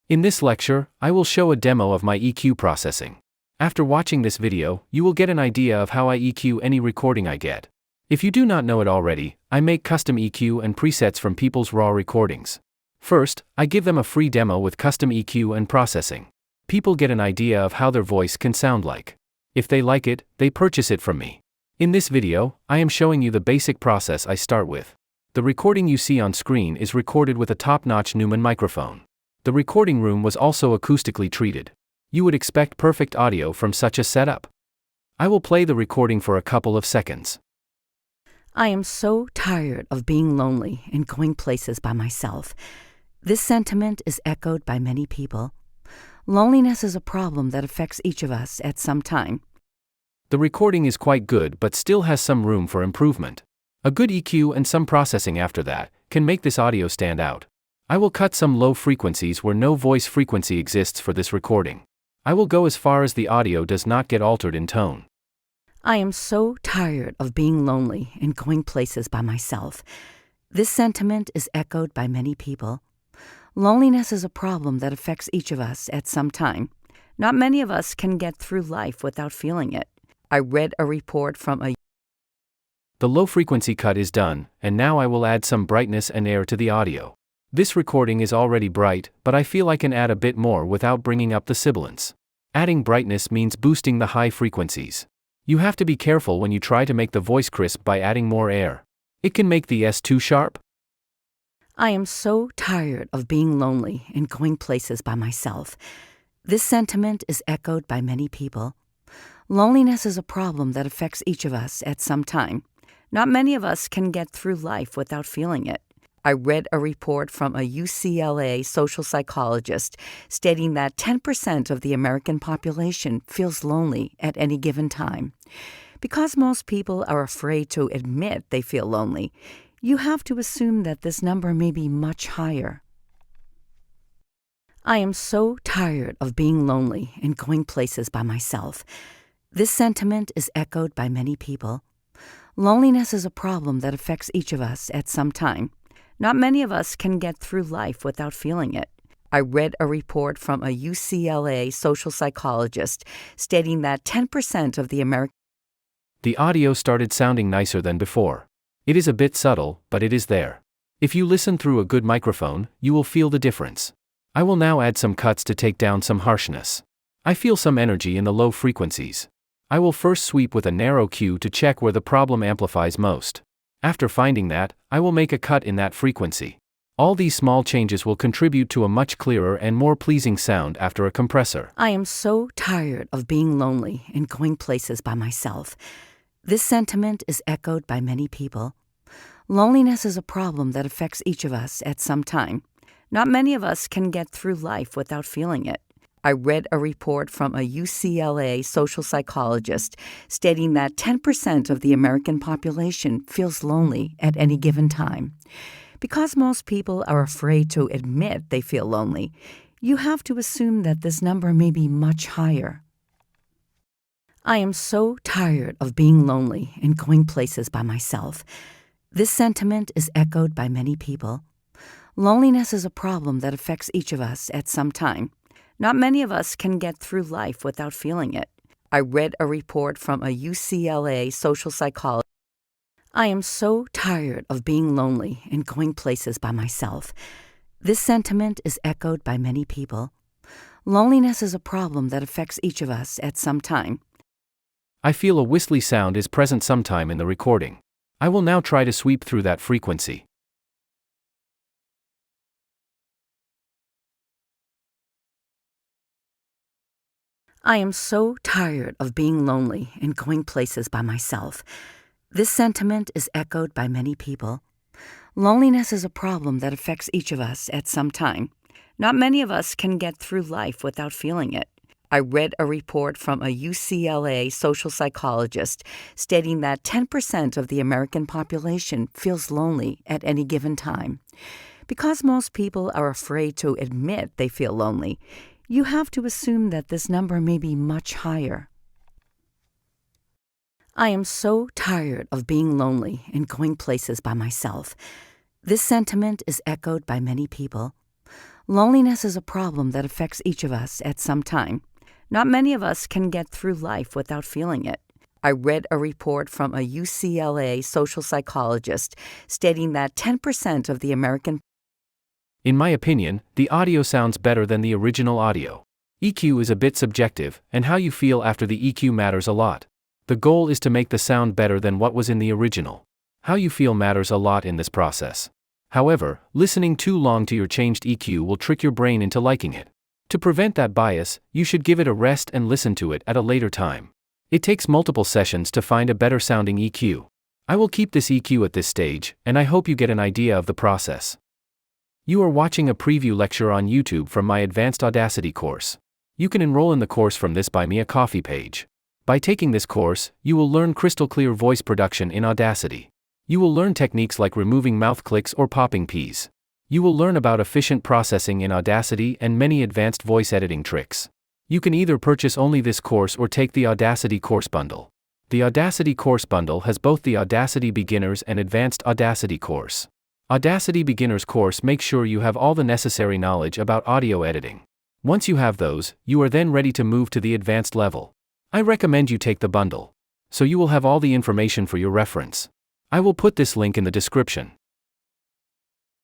In this lecture, I will show a demo of my EQ processing. After watching this video, you will get an idea of how I EQ any recording I get. If you do not know it already, I make custom EQ and presets from people's raw recordings. First, I give them a free demo with custom EQ and processing. People get an idea of how their voice can sound like. If they like it, they purchase it from me. In this video, I am showing you the basic process I start with. The recording you see on screen is recorded with a top-notch Neumann microphone. The recording room was also acoustically treated. You would expect perfect audio from such a setup. I will play the recording for a couple of seconds. I am so tired of being lonely and going places by myself. This sentiment is echoed by many people. Loneliness is a problem that affects each of us at some time. The recording is quite good but still has some room for improvement. A good EQ and some processing after that can make this audio stand out. I will cut some low frequencies where no voice frequency exists for this recording. I will go as far as the audio does not get altered in tone. I am so tired of being lonely and going places by myself. This sentiment is echoed by many people. Loneliness is a problem that affects each of us at some time. Not many of us can get through life without feeling it. I read a report from a... The low frequency cut is done, and now I will add some brightness and air to the audio. This recording is already bright, but I feel I can add a bit more without bringing up the sibilance. Adding brightness means boosting the high frequencies. You have to be careful when you try to make the voice crisp by adding more air. It can make the S too sharp. I am so tired of being lonely and going places by myself. This sentiment is echoed by many people. Loneliness is a problem that affects each of us at some time. Not many of us can get through life without feeling it. I read a report from a UCLA social psychologist stating that 10% of the American population feels lonely at any given time. Because most people are afraid to admit they feel lonely, you have to assume that this number may be much higher. I am so tired of being lonely and going places by myself. This sentiment is echoed by many people. Loneliness is a problem that affects each of us at some time. Not many of us can get through life without feeling it. I read a report from a UCLA social psychologist stating that 10% of the American... The audio started sounding nicer than before. It is a bit subtle, but it is there. If you listen through a good microphone, you will feel the difference. I will now add some cuts to take down some harshness. I feel some energy in the low frequencies. I will first sweep with a narrow cue to check where the problem amplifies most. After finding that, I will make a cut in that frequency. All these small changes will contribute to a much clearer and more pleasing sound after a compressor. I am so tired of being lonely and going places by myself. This sentiment is echoed by many people. Loneliness is a problem that affects each of us at some time. Not many of us can get through life without feeling it. I read a report from a UCLA social psychologist stating that 10% of the American population feels lonely at any given time. Because most people are afraid to admit they feel lonely, you have to assume that this number may be much higher. I am so tired of being lonely and going places by myself. This sentiment is echoed by many people. Loneliness is a problem that affects each of us at some time. Not many of us can get through life without feeling it. I read a report from a UCLA social psychologist. I am so tired of being lonely and going places by myself. This sentiment is echoed by many people. Loneliness is a problem that affects each of us at some time. I feel a whistly sound is present sometime in the recording. I will now try to sweep through that frequency. I am so tired of being lonely and going places by myself. This sentiment is echoed by many people. Loneliness is a problem that affects each of us at some time. Not many of us can get through life without feeling it. I read a report from a UCLA social psychologist stating that 10% of the American population feels lonely at any given time. Because most people are afraid to admit they feel lonely, you have to assume that this number may be much higher. I am so tired of being lonely and going places by myself. This sentiment is echoed by many people. Loneliness is a problem that affects each of us at some time. Not many of us can get through life without feeling it. I read a report from a UCLA social psychologist stating that 10% of the American. In my opinion, the audio sounds better than the original audio. EQ is a bit subjective, and how you feel after the EQ matters a lot. The goal is to make the sound better than what was in the original. How you feel matters a lot in this process. However, listening too long to your changed EQ will trick your brain into liking it. To prevent that bias, you should give it a rest and listen to it at a later time. It takes multiple sessions to find a better sounding EQ. I will keep this EQ at this stage, and I hope you get an idea of the process. You are watching a preview lecture on YouTube from my Advanced Audacity course. You can enroll in the course from this Buy Me a Coffee page. By taking this course, you will learn crystal clear voice production in Audacity. You will learn techniques like removing mouth clicks or popping Ps. You will learn about efficient processing in Audacity and many advanced voice editing tricks. You can either purchase only this course or take the Audacity course bundle. The Audacity course bundle has both the Audacity Beginners and Advanced Audacity course. Audacity Beginners course makes sure you have all the necessary knowledge about audio editing. Once you have those, you are then ready to move to the advanced level. I recommend you take the bundle, so you will have all the information for your reference. I will put this link in the description.